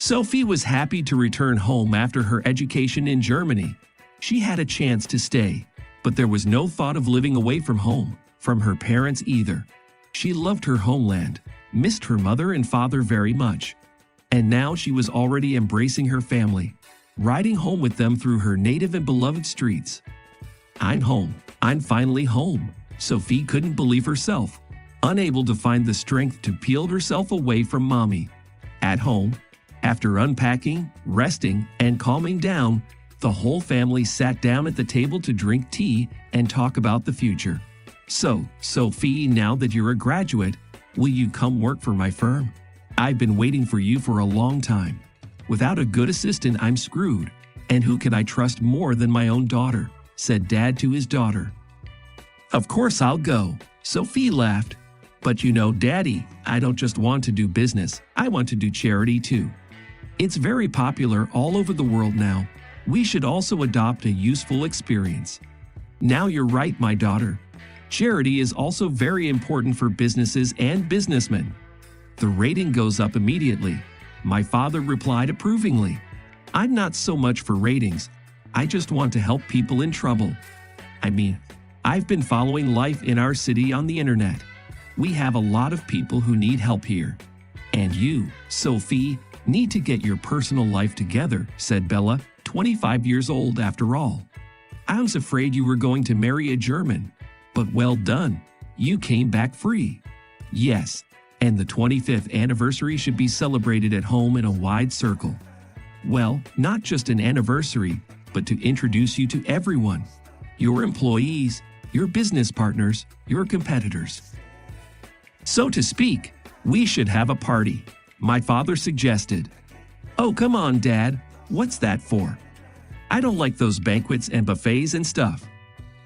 Sophie was happy to return home after her education in Germany. She had a chance to stay, but there was no thought of living away from home, from her parents either. She loved her homeland, missed her mother and father very much, and now she was already embracing her family, riding home with them through her native and beloved streets. "I'm home. I'm finally home." Sophie couldn't believe herself, unable to find the strength to peel herself away from mommy. At home, after unpacking, resting, and calming down, the whole family sat down at the table to drink tea and talk about the future. "So, Sophie, now that you're a graduate, will you come work for my firm? I've been waiting for you for a long time. Without a good assistant, I'm screwed. And who can I trust more than my own daughter?" said Dad to his daughter. "Of course I'll go," Sophie laughed. "But you know, Daddy, I don't just want to do business, I want to do charity too. It's very popular all over the world now. We should also adopt a useful experience." "Now you're right, my daughter. Charity is also very important for businesses and businessmen." The rating goes up immediately. My father replied approvingly. "I'm not so much for ratings. I just want to help people in trouble. I mean, I've been following life in our city on the internet. We have a lot of people who need help here. And you, Sophie, need to get your personal life together," said Bella, 25 years old after all. "I was afraid you were going to marry a German, but well done. You came back free." "Yes, and the 25th anniversary should be celebrated at home in a wide circle. Well, not just an anniversary, but to introduce you to everyone. Your employees, your business partners, your competitors. So to speak, we should have a party," my father suggested. "Oh, come on, Dad. What's that for? I don't like those banquets and buffets and stuff.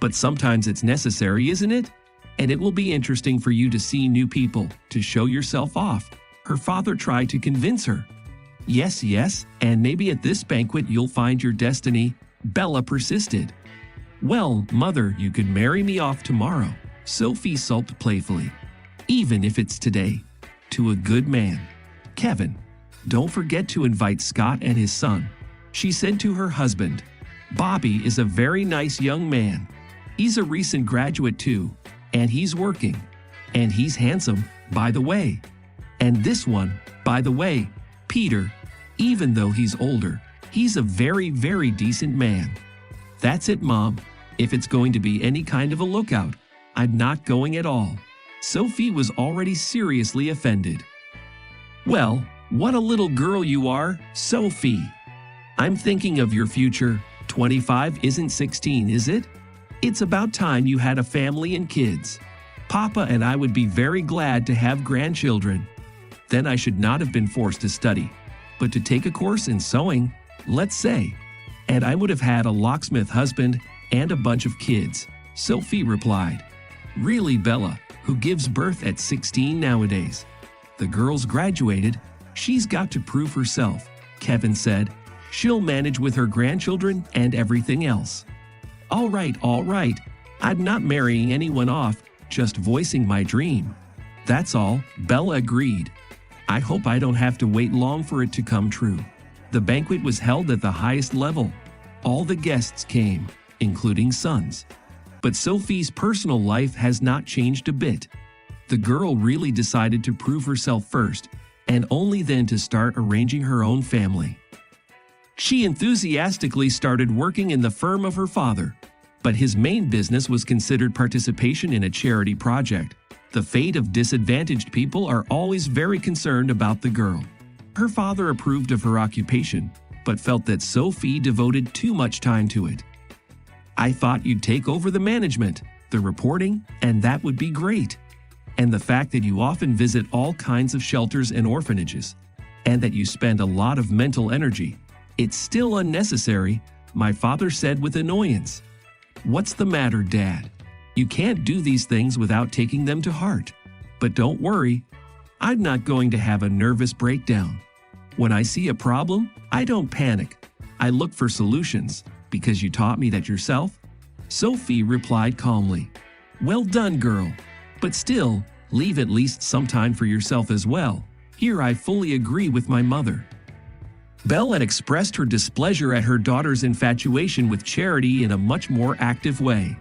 But sometimes it's necessary, isn't it? And it will be interesting for you to see new people, to show yourself off," her father tried to convince her. Yes, and maybe at this banquet you'll find your destiny," Bella persisted. "Well, Mother, you could marry me off tomorrow," Sophie sulked playfully. "Even if it's today. To a good man. Kevin, don't forget to invite Scott and his son," she said to her husband. "Bobby is a very nice young man. He's a recent graduate too, and he's working. And he's handsome, by the way. And this one, by the way, Peter, even though he's older, he's a very, very decent man. That's it, Mom. If it's going to be any kind of a lookout, I'm not going at all." Sophie was already seriously offended. "Well, what a little girl you are, Sophie. I'm thinking of your future. 25 isn't 16, is it? It's about time you had a family and kids. Papa and I would be very glad to have grandchildren. Then I should not have been forced to study, but to take a course in sewing, let's say. And I would have had a locksmith husband and a bunch of kids," Sophie replied. "Really, Bella, who gives birth at 16 nowadays? The girl's graduated. She's got to prove herself," Kevin said. "She'll manage with her grandchildren and everything else." All right. I'm not marrying anyone off, just voicing my dream. That's all," Bella agreed. "I hope I don't have to wait long for it to come true." The banquet was held at the highest level. All the guests came, including sons. But Sophie's personal life has not changed a bit. The girl really decided to prove herself first, and only then to start arranging her own family. She enthusiastically started working in the firm of her father, but his main business was considered participation in a charity project. The fate of disadvantaged people are always very concerned about the girl. Her father approved of her occupation, but felt that Sophie devoted too much time to it. "I thought you'd take over the management, the reporting, and that would be great. And the fact that you often visit all kinds of shelters and orphanages, and that you spend a lot of mental energy. It's still unnecessary," my father said with annoyance. "What's the matter, Dad? You can't do these things without taking them to heart. But don't worry, I'm not going to have a nervous breakdown. When I see a problem, I don't panic. I look for solutions, because you taught me that yourself," Sophie replied calmly. "Well done, girl. But still, leave at least some time for yourself as well. Here I fully agree with my mother." Belle had expressed her displeasure at her daughter's infatuation with Charity in a much more active way.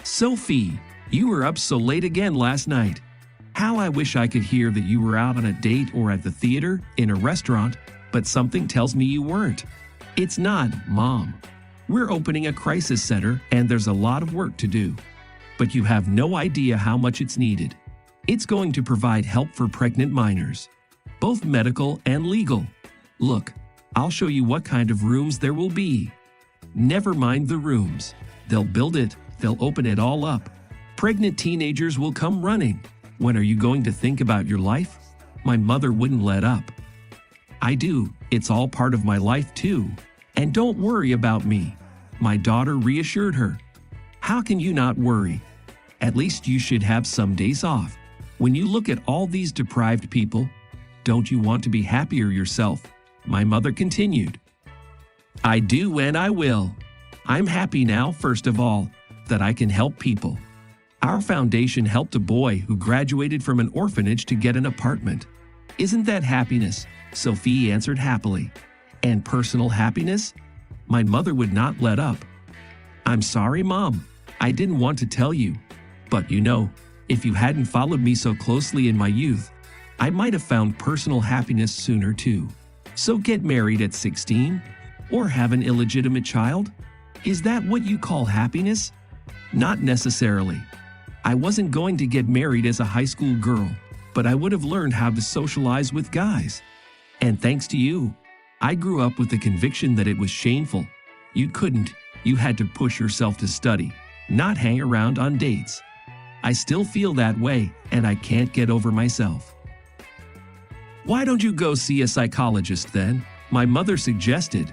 "Sophie, you were up so late again last night. How I wish I could hear that you were out on a date or at the theater, in a restaurant, but something tells me you weren't." "It's not, Mom. We're opening a crisis center and there's a lot of work to do. But you have no idea how much it's needed. It's going to provide help for pregnant minors, both medical and legal. Look, I'll show you what kind of rooms there will be. Never mind the rooms. They'll build it, they'll open it all up. Pregnant teenagers will come running. When are you going to think about your life?" My mother wouldn't let up. "I do, it's all part of my life too. And don't worry about me," my daughter reassured her. "How can you not worry? At least you should have some days off. When you look at all these deprived people, don't you want to be happier yourself?" my mother continued. "I do and I will. I'm happy now, first of all, that I can help people. Our foundation helped a boy who graduated from an orphanage to get an apartment. Isn't that happiness?" Sophie answered happily. "And personal happiness?" My mother would not let up. "I'm sorry, Mom. I didn't want to tell you. But you know, if you hadn't followed me so closely in my youth, I might have found personal happiness sooner too. So get married at 16? Or have an illegitimate child? Is that what you call happiness? Not necessarily. I wasn't going to get married as a high school girl, but I would have learned how to socialize with guys. And thanks to you, I grew up with the conviction that it was shameful. You couldn't. You had to push yourself to study, not hang around on dates. I still feel that way, and I can't get over myself." "Why don't you go see a psychologist then?" my mother suggested.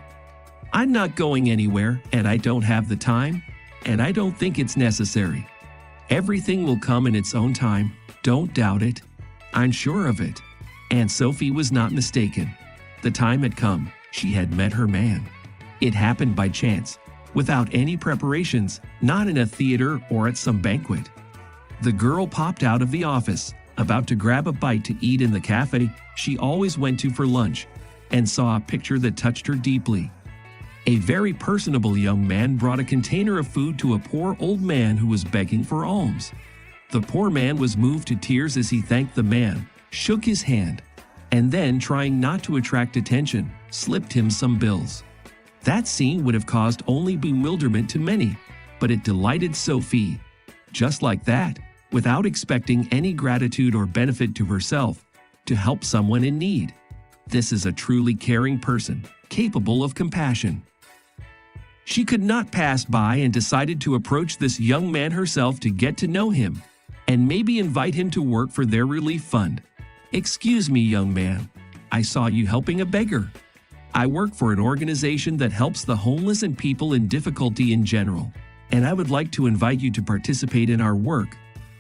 "I'm not going anywhere, and I don't have the time, and I don't think it's necessary. Everything will come in its own time. Don't doubt it. I'm sure of it." And Sophie was not mistaken. The time had come. She had met her man. It happened by chance, without any preparations, not in a theater or at some banquet. The girl popped out of the office, about to grab a bite to eat in the cafe she always went to for lunch, and saw a picture that touched her deeply. A very personable young man brought a container of food to a poor old man who was begging for alms. The poor man was moved to tears as he thanked the man, shook his hand, and then, trying not to attract attention, slipped him some bills. That scene would have caused only bewilderment to many, but it delighted Sophie. Just like that, without expecting any gratitude or benefit to herself, to help someone in need. This is a truly caring person, capable of compassion. She could not pass by and decided to approach this young man herself to get to know him, and maybe invite him to work for their relief fund. "Excuse me, young man. I saw you helping a beggar. I work for an organization that helps the homeless and people in difficulty in general, and I would like to invite you to participate in our work."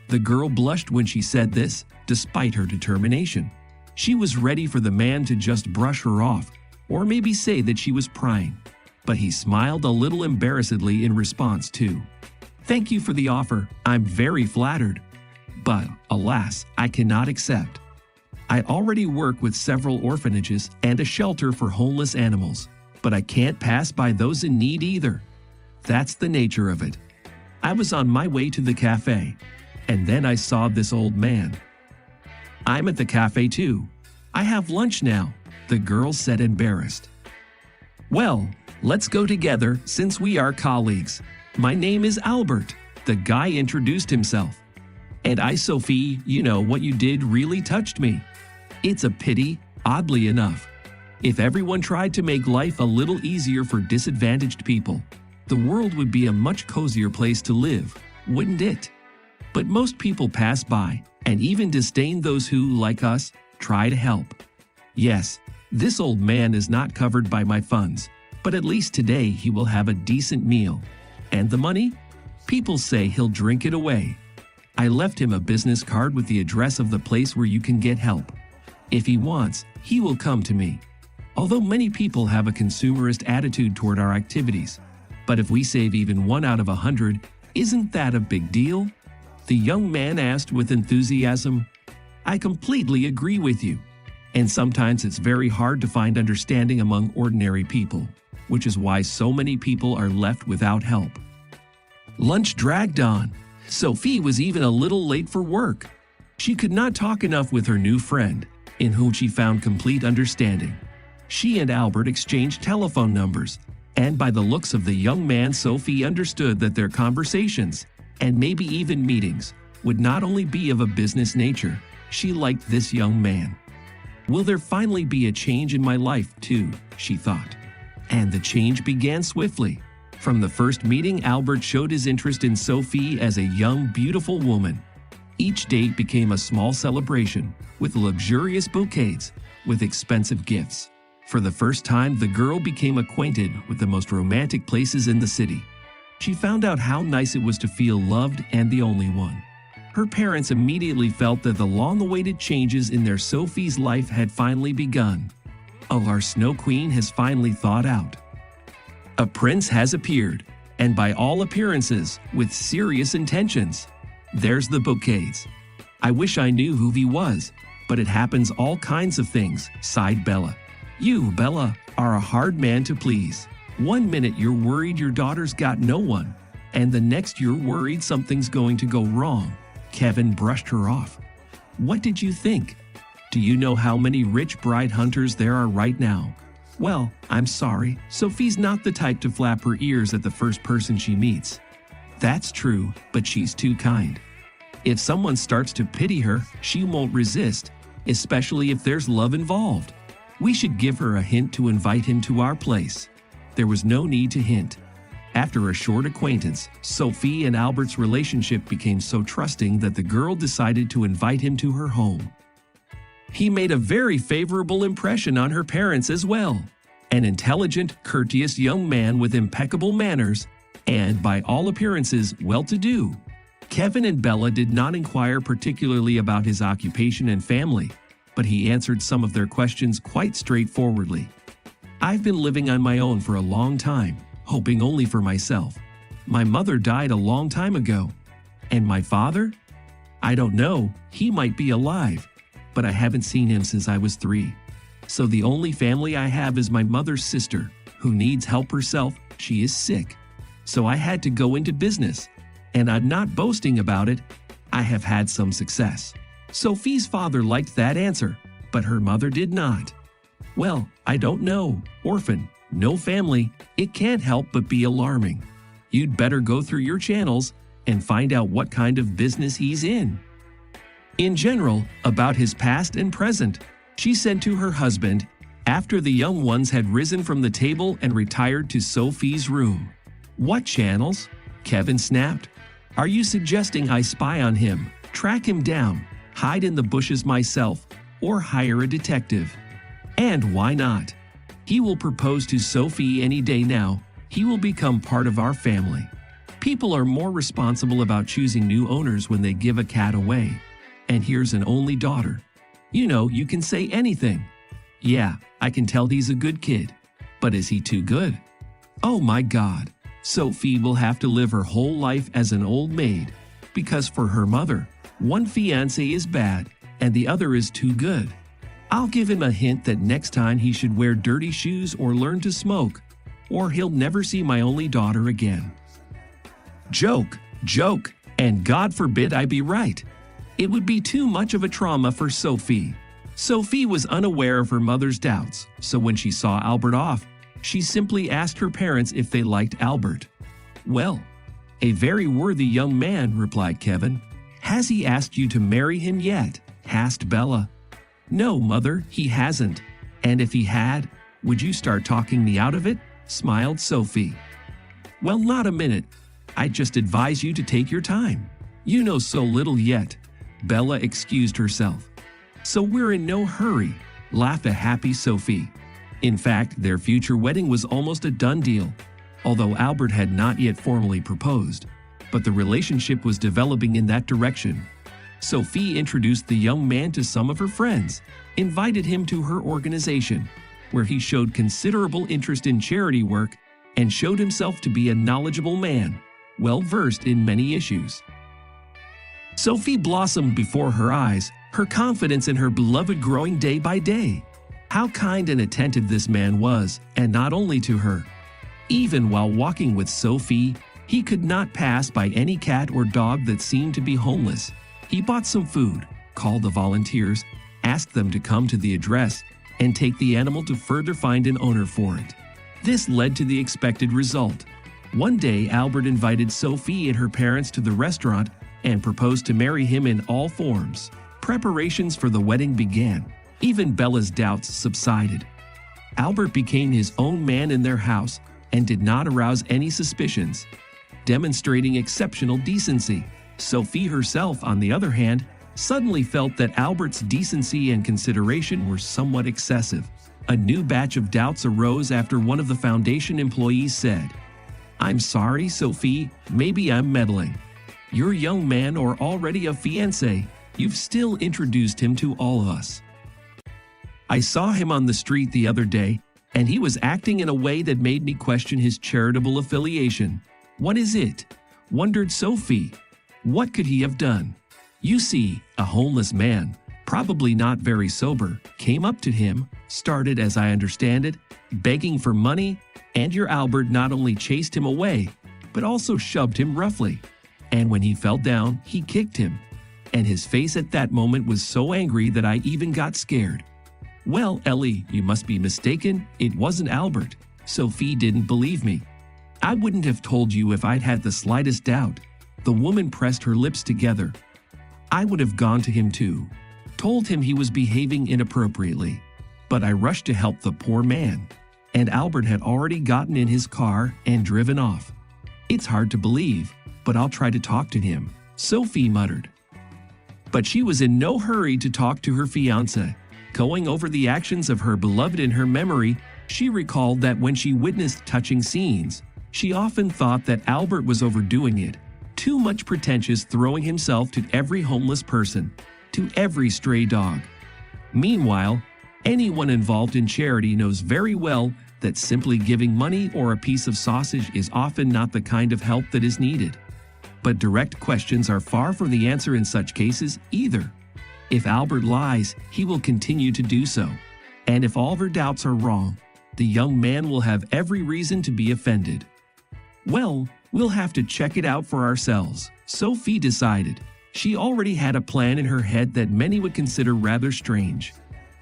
The girl blushed when she said this, despite her determination. She was ready for the man to just brush her off, or maybe say that she was prying. But he smiled a little embarrassedly in response too. "Thank you for the offer. I'm very flattered. But, alas, I cannot accept. I already work with several orphanages and a shelter for homeless animals, but I can't pass by those in need either. That's the nature of it. I was on my way to the cafe, and then I saw this old man." "I'm at the cafe too. I have lunch now," the girl said, embarrassed. "Well, let's go together since we are colleagues. My name is Albert," the guy introduced himself. "And I, Sophie, you know what you did really touched me. It's a pity, oddly enough. If everyone tried to make life a little easier for disadvantaged people, the world would be a much cozier place to live, wouldn't it? But most people pass by and even disdain those who, like us, try to help. Yes, this old man is not covered by my funds, but at least today he will have a decent meal. And the money? People say he'll drink it away. I left him a business card with the address of the place where you can get help. If he wants, he will come to me. Although many people have a consumerist attitude toward our activities, but if we save even 1 out of 100, isn't that a big deal?" The young man asked with enthusiasm. "I completely agree with you. And sometimes it's very hard to find understanding among ordinary people, which is why so many people are left without help. Lunch dragged on. Sophie was even a little late for work. She could not talk enough with her new friend, in whom she found complete understanding. She and Albert exchanged telephone numbers, and by the looks of the young man, Sophie understood that their conversations, and maybe even meetings, would not only be of a business nature. She liked this young man. Will there finally be a change in my life, too, she thought. And the change began swiftly. From the first meeting, Albert showed his interest in Sophie as a young, beautiful woman. Each date became a small celebration, with luxurious bouquets, with expensive gifts. For the first time, the girl became acquainted with the most romantic places in the city. She found out how nice it was to feel loved and the only one. Her parents immediately felt that the long-awaited changes in their Sophie's life had finally begun. Oh, our Snow Queen has finally thawed out. A prince has appeared, and by all appearances, with serious intentions. There's the bouquets. I wish I knew who he was, but it happens all kinds of things, sighed Bella. You, Bella, are a hard man to please. One minute you're worried your daughter's got no one, and the next you're worried something's going to go wrong. Kevin brushed her off. What did you think? Do you know how many rich bride hunters there are right now? Well, I'm sorry, Sophie's not the type to flap her ears at the first person she meets. That's true, but she's too kind. If someone starts to pity her, she won't resist, especially if there's love involved. We should give her a hint to invite him to our place. There was no need to hint. After a short acquaintance, Sophie and Albert's relationship became so trusting that the girl decided to invite him to her home. He made a very favorable impression on her parents as well. An intelligent, courteous young man with impeccable manners, and by all appearances, well-to-do. Kevin and Bella did not inquire particularly about his occupation and family, but he answered some of their questions quite straightforwardly. I've been living on my own for a long time, hoping only for myself. My mother died a long time ago. And my father? I don't know, he might be alive, but I haven't seen him since I was 3. So the only family I have is my mother's sister, who needs help herself. She is sick. So I had to go into business, and I'm not boasting about it. I have had some success. Sophie's father liked that answer, but her mother did not. Well, I don't know. Orphan, no family. It can't help but be alarming. You'd better go through your channels and find out what kind of business he's in. In general, about his past and present, she said to her husband, after the young ones had risen from the table and retired to Sophie's room. What channels? Kevin snapped. Are you suggesting I spy on him, track him down, hide in the bushes myself, or hire a detective? And why not? He will propose to Sophie any day now. He will become part of our family. People are more responsible about choosing new owners when they give a cat away. And here's an only daughter. You know, you can say anything. Yeah, I can tell he's a good kid. But is he too good? Oh my God. Sophie will have to live her whole life as an old maid. Because for her mother, one fiancé is bad and the other is too good. I'll give him a hint that next time he should wear dirty shoes or learn to smoke, or he'll never see my only daughter again. Joke, and God forbid I be right. It would be too much of a trauma for Sophie. Sophie was unaware of her mother's doubts, so when she saw Albert off, she simply asked her parents if they liked Albert. Well, a very worthy young man, replied Kevin. Has he asked you to marry him yet? Asked Bella. No, Mother, he hasn't. And if he had, would you start talking me out of it? Smiled Sophie. Well, not a minute. I just advise you to take your time. You know so little yet. Bella excused herself. So we're in no hurry, laughed a happy Sophie. In fact, their future wedding was almost a done deal, although Albert had not yet formally proposed. But the relationship was developing in that direction. Sophie introduced the young man to some of her friends, invited him to her organization, where he showed considerable interest in charity work and showed himself to be a knowledgeable man, well versed in many issues. Sophie blossomed before her eyes her confidence in her beloved growing day by day. How kind and attentive this man was, and not only to her. Even while walking with Sophie, he could not pass by any cat or dog that seemed to be homeless. He bought some food, called the volunteers, asked them to come to the address, and take the animal to further find an owner for it. This led to the expected result. One day, Albert invited Sophie and her parents to the restaurant and proposed to marry him in all forms. Preparations for the wedding began. Even Bella's doubts subsided. Albert became his own man in their house and did not arouse any suspicions, demonstrating exceptional decency. Sophie herself, on the other hand, suddenly felt that Albert's decency and consideration were somewhat excessive. A new batch of doubts arose after one of the foundation employees said, "I'm sorry, Sophie, maybe I'm meddling. Your young man or already a fiancé, you've still introduced him to all of us. I saw him on the street the other day, and he was acting in a way that made me question his charitable affiliation. What is it?" wondered Sophie. What could he have done? You see, a homeless man, probably not very sober, came up to him, started, as I understand it, begging for money, and your Albert not only chased him away, but also shoved him roughly. And when he fell down, he kicked him. And his face at that moment was so angry that I even got scared. "Well, Ellie, you must be mistaken. It wasn't Albert." Sophie didn't believe me. "I wouldn't have told you if I'd had the slightest doubt." The woman pressed her lips together. "I would have gone to him too, told him he was behaving inappropriately. But I rushed to help the poor man, and Albert had already gotten in his car and driven off. It's hard to believe, but I'll try to talk to him," Sophie muttered. But she was in no hurry to talk to her fiancé. Going over the actions of her beloved in her memory, she recalled that when she witnessed touching scenes, she often thought that Albert was overdoing it, too much pretentious, throwing himself to every homeless person, to every stray dog. Meanwhile, anyone involved in charity knows very well that simply giving money or a piece of sausage is often not the kind of help that is needed. But direct questions are far from the answer in such cases either. If Albert lies, he will continue to do so. And if all her doubts are wrong, the young man will have every reason to be offended. Well, we'll have to check it out for ourselves, Sophie decided. She already had a plan in her head that many would consider rather strange.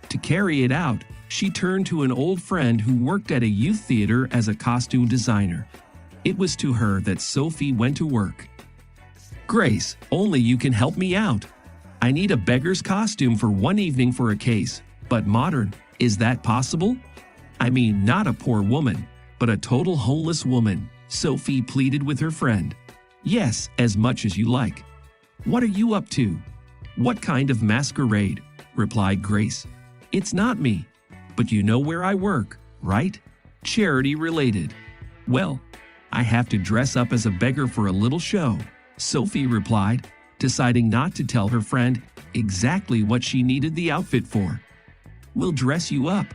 To carry it out, she turned to an old friend who worked at a youth theater as a costume designer. It was to her that Sophie went to work. "Grace, only you can help me out. I need a beggar's costume for one evening for a case, but modern. Is that possible? I mean, not a poor woman, but a total homeless woman," Sophie pleaded with her friend. "Yes, as much as you like." "What are you up to?" "What kind of masquerade?" replied Grace. "It's not me, but you know where I work, right? Charity related." "Well, I have to dress up as a beggar for a little show," Sophie replied, deciding not to tell her friend exactly what she needed the outfit for. "We'll dress you up.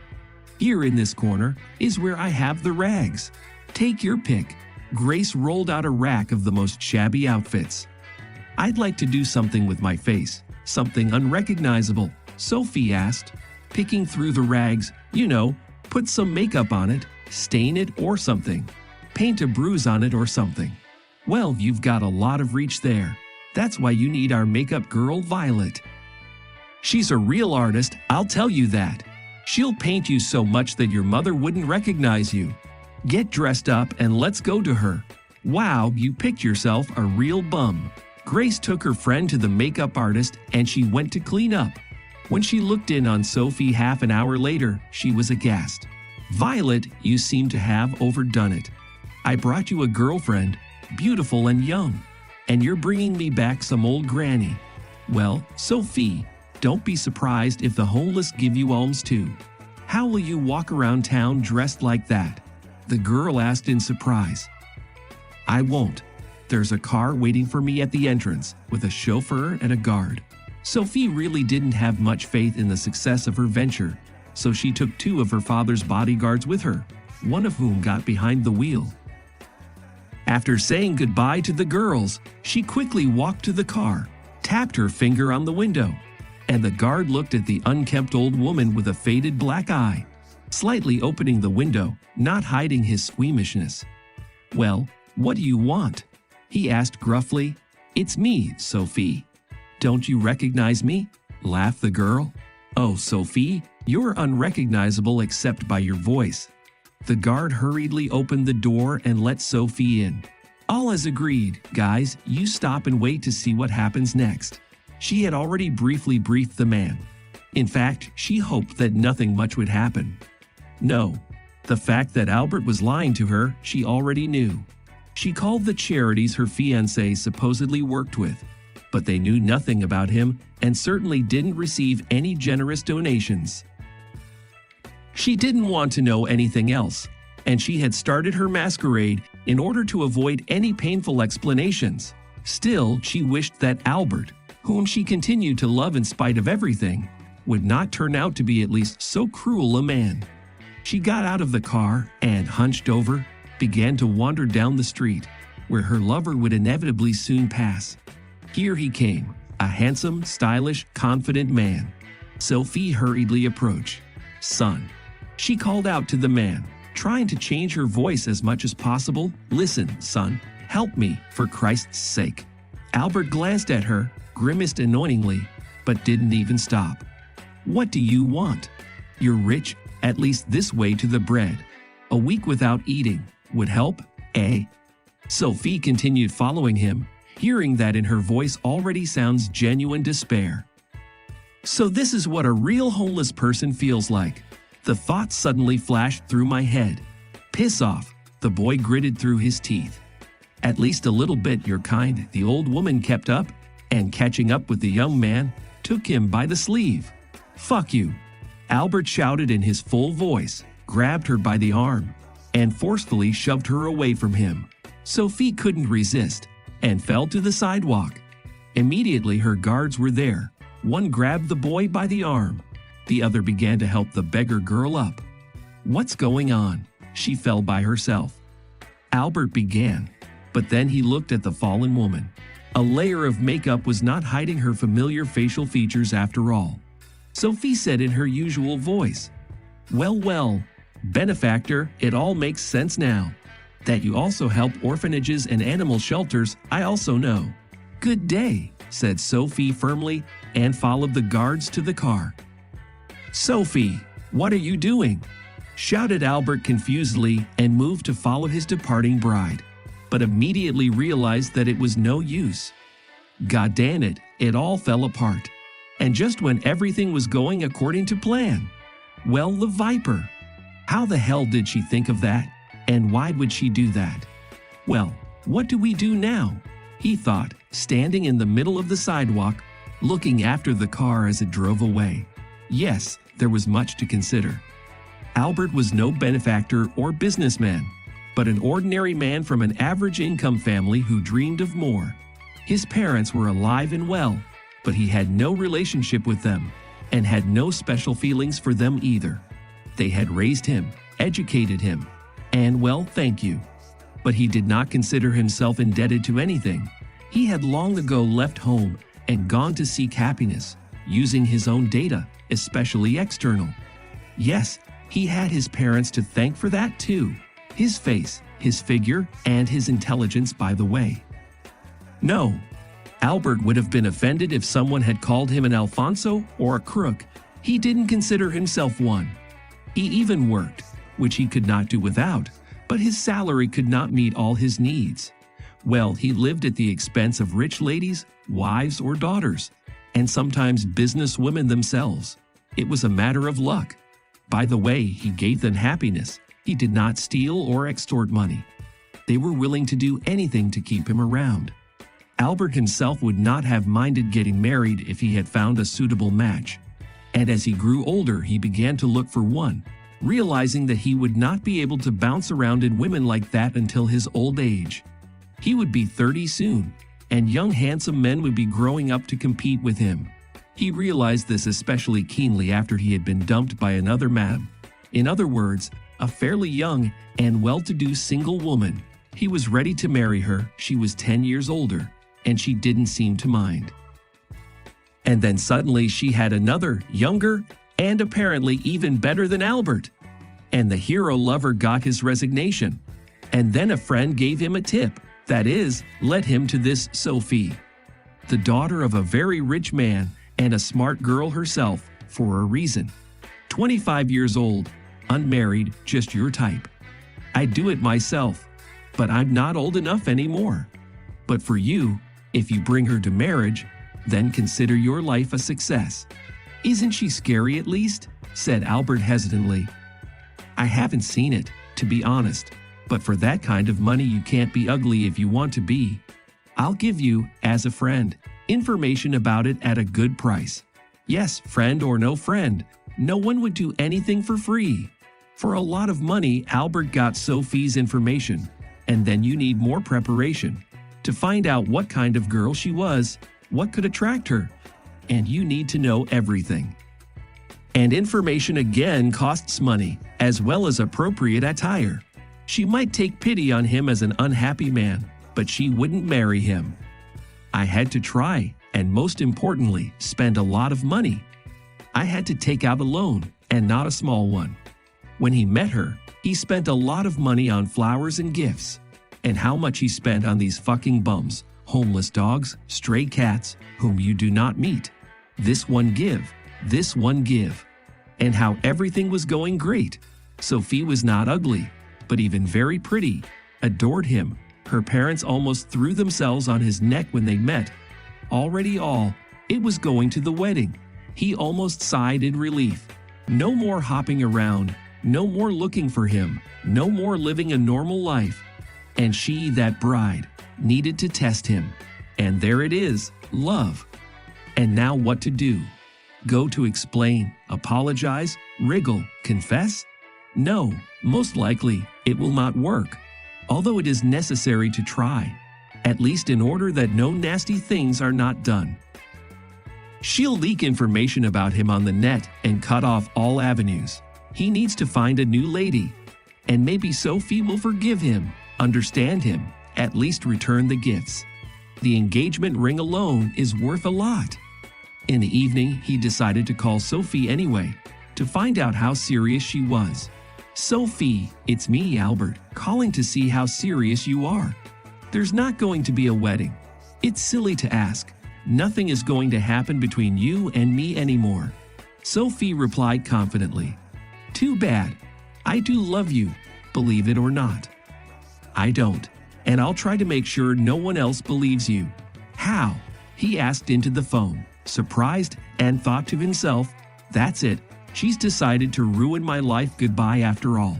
Here in this corner is where I have the rags. Take your pick." Grace rolled out a rack of the most shabby outfits. "I'd like to do something with my face, something unrecognizable," Sophie asked, picking through the rags. "You know, put some makeup on it, stain it or something, paint a bruise on it or something." "Well, you've got a lot of reach there. That's why you need our makeup girl, Violet. She's a real artist, I'll tell you that. She'll paint you so much that your mother wouldn't recognize you. Get dressed up and let's go to her. Wow, you picked yourself a real bum." Grace took her friend to the makeup artist and she went to clean up. When she looked in on Sophie half an hour later, she was aghast. "Violet, you seem to have overdone it. I brought you a girlfriend, beautiful and young, and you're bringing me back some old granny." "Well, Sophie, don't be surprised if the homeless give you alms too. How will you walk around town dressed like that?" the girl asked in surprise. "I won't. There's a car waiting for me at the entrance with a chauffeur and a guard." Sophie really didn't have much faith in the success of her venture, so she took 2 of her father's bodyguards with her, one of whom got behind the wheel. After saying goodbye to the girls, she quickly walked to the car, tapped her finger on the window, and the guard looked at the unkempt old woman with a faded black eye, slightly opening the window, not hiding his squeamishness. "Well, what do you want?" he asked gruffly. "It's me, Sophie." "Don't you recognize me?" laughed the girl. "Oh, Sophie, you're unrecognizable except by your voice." The guard hurriedly opened the door and let Sophie in. "All as agreed, guys, you stop and wait to see what happens next." She had already briefly briefed the man. In fact, she hoped that nothing much would happen. No, the fact that Albert was lying to her, she already knew. She called the charities her fiancé supposedly worked with, but they knew nothing about him and certainly didn't receive any generous donations. She didn't want to know anything else, and she had started her masquerade in order to avoid any painful explanations. Still, she wished that Albert, whom she continued to love in spite of everything, would not turn out to be at least so cruel a man. She got out of the car and, hunched over, began to wander down the street, where her lover would inevitably soon pass. Here he came, a handsome, stylish, confident man. Sophie hurriedly approached. "Son," she called out to the man, trying to change her voice as much as possible. "Listen, son, help me, for Christ's sake." Albert glanced at her, grimaced annoyingly, but didn't even stop. "What do you want? You're rich, at least this way to the bread. A week without eating would help, eh?" Sophie continued following him, hearing that in her voice already sounds genuine despair. "So this is what a real homeless person feels like." The thought suddenly flashed through my head. "Piss off," the boy gritted through his teeth. "At least a little bit, you're kind," the old woman kept up, and catching up with the young man, took him by the sleeve. "Fuck you," Albert shouted in his full voice, grabbed her by the arm, and forcefully shoved her away from him. Sophie couldn't resist, and fell to the sidewalk. Immediately her guards were there. One grabbed the boy by the arm. The other began to help the beggar girl up. "What's going on?" She fell by herself. Albert began, but then he looked at the fallen woman. A layer of makeup was not hiding her familiar facial features after all. Sophie said in her usual voice, "Well, well, benefactor, it all makes sense now. That you also help orphanages and animal shelters, I also know." "Good day," said Sophie firmly, and followed the guards to the car. "Sophie, what are you doing?" shouted Albert confusedly, and moved to follow his departing bride, but immediately realized that it was no use. God damn it, it all fell apart. And just when everything was going according to plan. Well, the Viper. How the hell did she think of that? And why would she do that? "Well, what do we do now?" he thought, standing in the middle of the sidewalk, looking after the car as it drove away. Yes, there was much to consider. Albert was no benefactor or businessman, but an ordinary man from an average income family who dreamed of more. His parents were alive and well, but he had no relationship with them, and had no special feelings for them either. They had raised him, educated him, and well, thank you. But he did not consider himself indebted to anything. He had long ago left home and gone to seek happiness, using his own data, especially external. Yes, he had his parents to thank for that too. His face, his figure, and his intelligence, by the way. No, Albert would have been offended if someone had called him an Alfonso or a crook. He didn't consider himself one. He even worked, which he could not do without, but his salary could not meet all his needs. Well, he lived at the expense of rich ladies, wives, or daughters, and sometimes businesswomen themselves. It was a matter of luck. By the way, he gave them happiness. He did not steal or extort money. They were willing to do anything to keep him around. Albert himself would not have minded getting married if he had found a suitable match. And as he grew older, he began to look for one, realizing that he would not be able to bounce around in women like that until his old age. He would be 30 soon, and young handsome men would be growing up to compete with him. He realized this especially keenly after he had been dumped by another man. In other words, a fairly young and well-to-do single woman. He was ready to marry her. She was 10 years older, and she didn't seem to mind. And then suddenly she had another, younger, and apparently even better than Albert. And the hero lover got his resignation. And then a friend gave him a tip, that is, led him to this Sophie, the daughter of a very rich man and a smart girl herself, for a reason. 25 years old, unmarried, just your type. I'd do it myself, but I'm not old enough anymore. But for you, if you bring her to marriage, then consider your life a success. Isn't she scary at least? Said Albert hesitantly. I haven't seen it, to be honest, but for that kind of money you can't be ugly if you want to be. I'll give you, as a friend, information about it at a good price. Yes, friend or no friend, no one would do anything for free. For a lot of money, Albert got Sophie's information, and then you need more preparation to find out what kind of girl she was, what could attract her, and you need to know everything. And information again costs money, as well as appropriate attire. She might take pity on him as an unhappy man, but she wouldn't marry him. I had to try, and most importantly, spend a lot of money. I had to take out a loan, and not a small one. When he met her, he spent a lot of money on flowers and gifts. And how much he spent on these fucking bums, homeless dogs, stray cats, whom you do not meet. This one give. And how everything was going great. Sophie was not ugly, but even very pretty, adored him. Her parents almost threw themselves on his neck when they met. It was going to the wedding. He almost sighed in relief. No more hopping around, no more looking for him, no more living a normal life. And she, that bride, needed to test him. And there it is, love. And now what to do? Go to explain, apologize, wriggle, confess? No, most likely it will not work, although it is necessary to try, at least in order that no nasty things are not done. She'll leak information about him on the net and cut off all avenues. He needs to find a new lady, and maybe Sophie will forgive him, understand him, at least return the gifts. The engagement ring alone is worth a lot. In the evening, he decided to call Sophie anyway, to find out how serious she was. Sophie, it's me, Albert, calling to see how serious you are. There's not going to be a wedding. It's silly to ask. Nothing is going to happen between you and me anymore. Sophie replied confidently. Too bad. I do love you, believe it or not. I don't, and I'll try to make sure no one else believes you. How? He asked into the phone, surprised, and thought to himself, that's it. She's decided to ruin my life goodbye after all.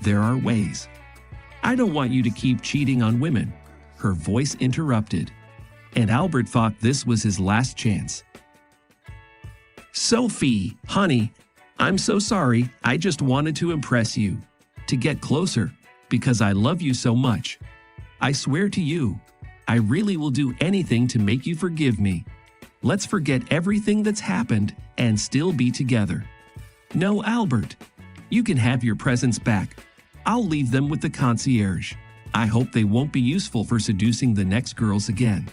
There are ways. I don't want you to keep cheating on women. Her voice interrupted, and Albert thought this was his last chance. Sophie, honey, I'm so sorry. I just wanted to impress you, to get closer, because I love you so much. I swear to you, I really will do anything to make you forgive me. Let's forget everything that's happened and still be together. No, Albert, you can have your presents back. I'll leave them with the concierge. I hope they won't be useful for seducing the next girls again.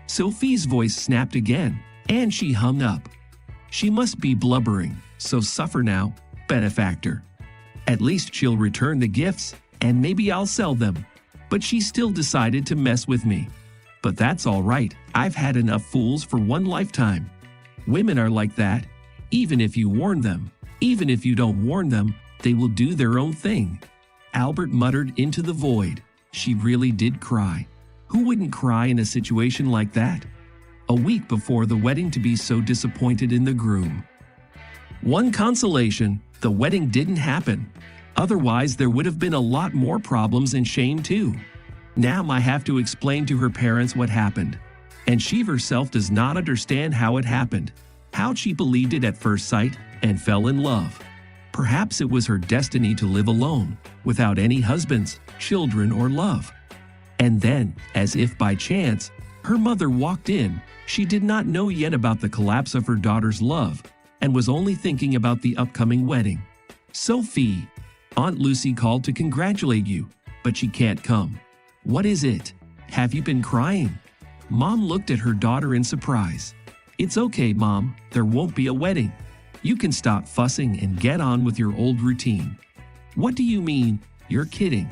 Sophie's voice snapped again, and she hung up. She must be blubbering, so suffer now, benefactor. At least she'll return the gifts, and maybe I'll sell them. But she still decided to mess with me. But that's all right. I've had enough fools for one lifetime. Women are like that. Even if you warn them, even if you don't warn them, they will do their own thing. Albert muttered into the void. She really did cry. Who wouldn't cry in a situation like that? A week before the wedding to be so disappointed in the groom. One consolation, the wedding didn't happen. Otherwise, there would have been a lot more problems and shame too. Now I have to explain to her parents what happened. And she herself does not understand how it happened, how she believed it at first sight and fell in love. Perhaps it was her destiny to live alone, without any husbands, children, or love. And then, as if by chance, her mother walked in. She did not know yet about the collapse of her daughter's love and was only thinking about the upcoming wedding. Sophie, Aunt Lucy called to congratulate you, but she can't come. What is it? Have you been crying? Mom looked at her daughter in surprise. It's okay, Mom, there won't be a wedding. You can stop fussing and get on with your old routine. What do you mean? You're kidding.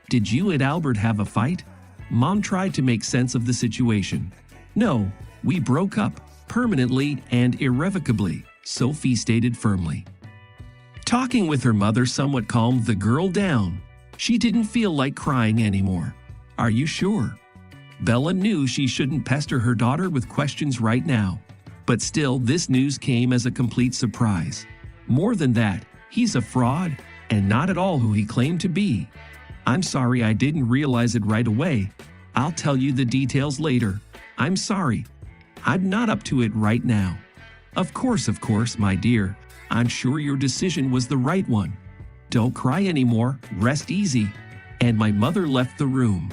Did you and Albert have a fight? Mom tried to make sense of the situation. No, we broke up, permanently and irrevocably, Sophie stated firmly. Talking with her mother somewhat calmed the girl down. She didn't feel like crying anymore. Are you sure? Bella knew she shouldn't pester her daughter with questions right now. But still, this news came as a complete surprise. More than that, he's a fraud and not at all who he claimed to be. I'm sorry I didn't realize it right away. I'll tell you the details later. I'm sorry. I'm not up to it right now. Of course, my dear. I'm sure your decision was the right one. Don't cry anymore, rest easy. And my mother left the room.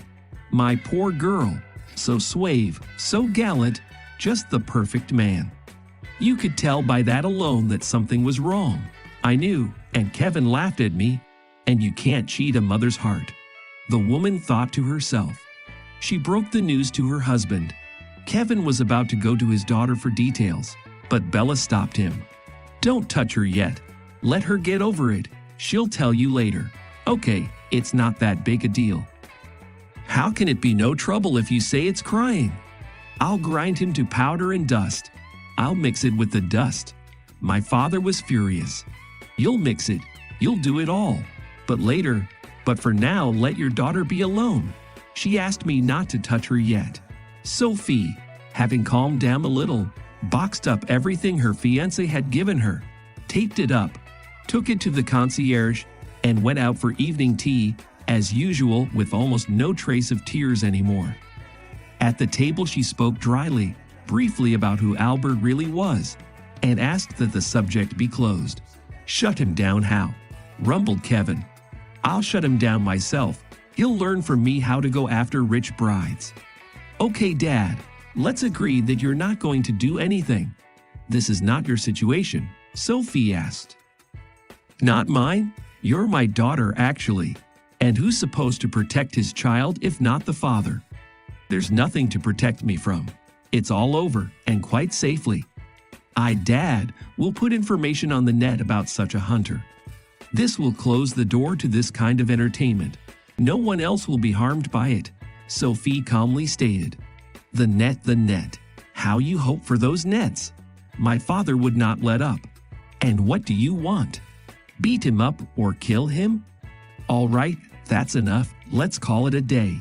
My poor girl, so suave, so gallant, just the perfect man. You could tell by that alone that something was wrong. I knew, and Kevin laughed at me, and you can't cheat a mother's heart. The woman thought to herself. She broke the news to her husband. Kevin was about to go to his daughter for details, but Bella stopped him. Don't touch her yet. Let her get over it. She'll tell you later. Okay, it's not that big a deal. How can it be no trouble if you say it's crying? I'll grind him to powder and dust. I'll mix it with the dust. My father was furious. You'll mix it. You'll do it all. But later, but for now, let your daughter be alone. She asked me not to touch her yet. Sophie, having calmed down a little, boxed up everything her fiancé had given her, taped it up, took it to the concierge, and went out for evening tea, as usual, with almost no trace of tears anymore. At the table she spoke dryly, briefly about who Albert really was, and asked that the subject be closed. Shut him down how? Rumbled Kevin. I'll shut him down myself. He'll learn from me how to go after rich brides. Okay, Dad, let's agree that you're not going to do anything. This is not your situation, Sophie asked. Not mine? You're my daughter, actually. And who's supposed to protect his child if not the father? There's nothing to protect me from. It's all over, and quite safely. Dad, will put information on the net about such a hunter. This will close the door to this kind of entertainment. No one else will be harmed by it, Sophie calmly stated. The net. How you hope for those nets? My father would not let up. And what do you want? Beat him up or kill him? All right, that's enough. Let's call it a day.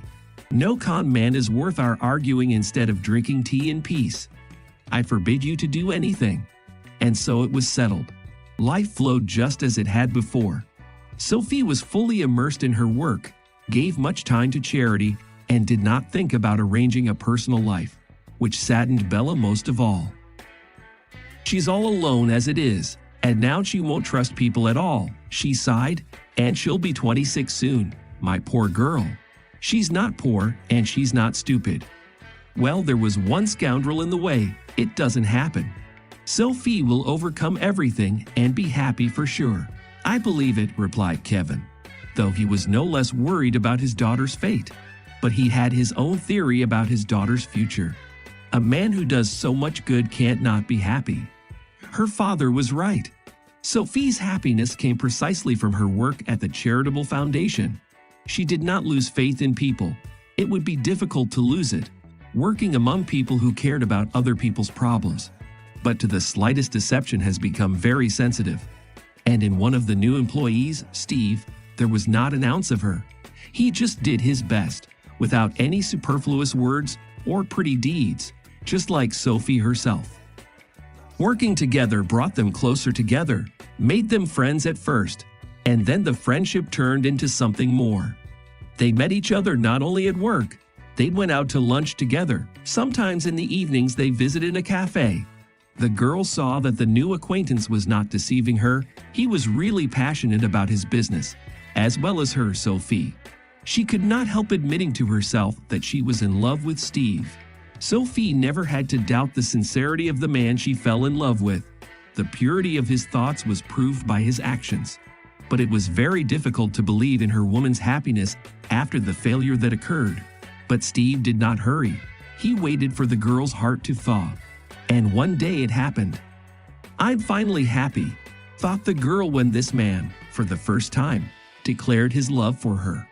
No con man is worth our arguing instead of drinking tea in peace. I forbid you to do anything. And so it was settled. Life flowed just as it had before. Sophie was fully immersed in her work, gave much time to charity, and did not think about arranging a personal life, which saddened Bella most of all. She's all alone as it is, and now she won't trust people at all, she sighed, and she'll be 26 soon. My poor girl. She's not poor, and she's not stupid. Well, there was one scoundrel in the way. It doesn't happen. Sophie will overcome everything and be happy for sure. I believe it, replied Kevin, though he was no less worried about his daughter's fate. But he had his own theory about his daughter's future. A man who does so much good can't not be happy. Her father was right. Sophie's happiness came precisely from her work at the charitable foundation. She did not lose faith in people. It would be difficult to lose it, working among people who cared about other people's problems. But to the slightest deception has become very sensitive. And in one of the new employees, Steve, there was not an ounce of her. He just did his best, without any superfluous words or pretty deeds, just like Sophie herself. Working together brought them closer together, made them friends at first, and then the friendship turned into something more. They met each other not only at work, they went out to lunch together. Sometimes in the evenings they visited a cafe. The girl saw that the new acquaintance was not deceiving her. He was really passionate about his business, as well as her, Sophie. She could not help admitting to herself that she was in love with Steve. Sophie never had to doubt the sincerity of the man she fell in love with. The purity of his thoughts was proved by his actions. But it was very difficult to believe in her woman's happiness after the failure that occurred. But Steve did not hurry. He waited for the girl's heart to thaw. And one day it happened. "I'm finally happy," thought the girl when this man, for the first time, declared his love for her.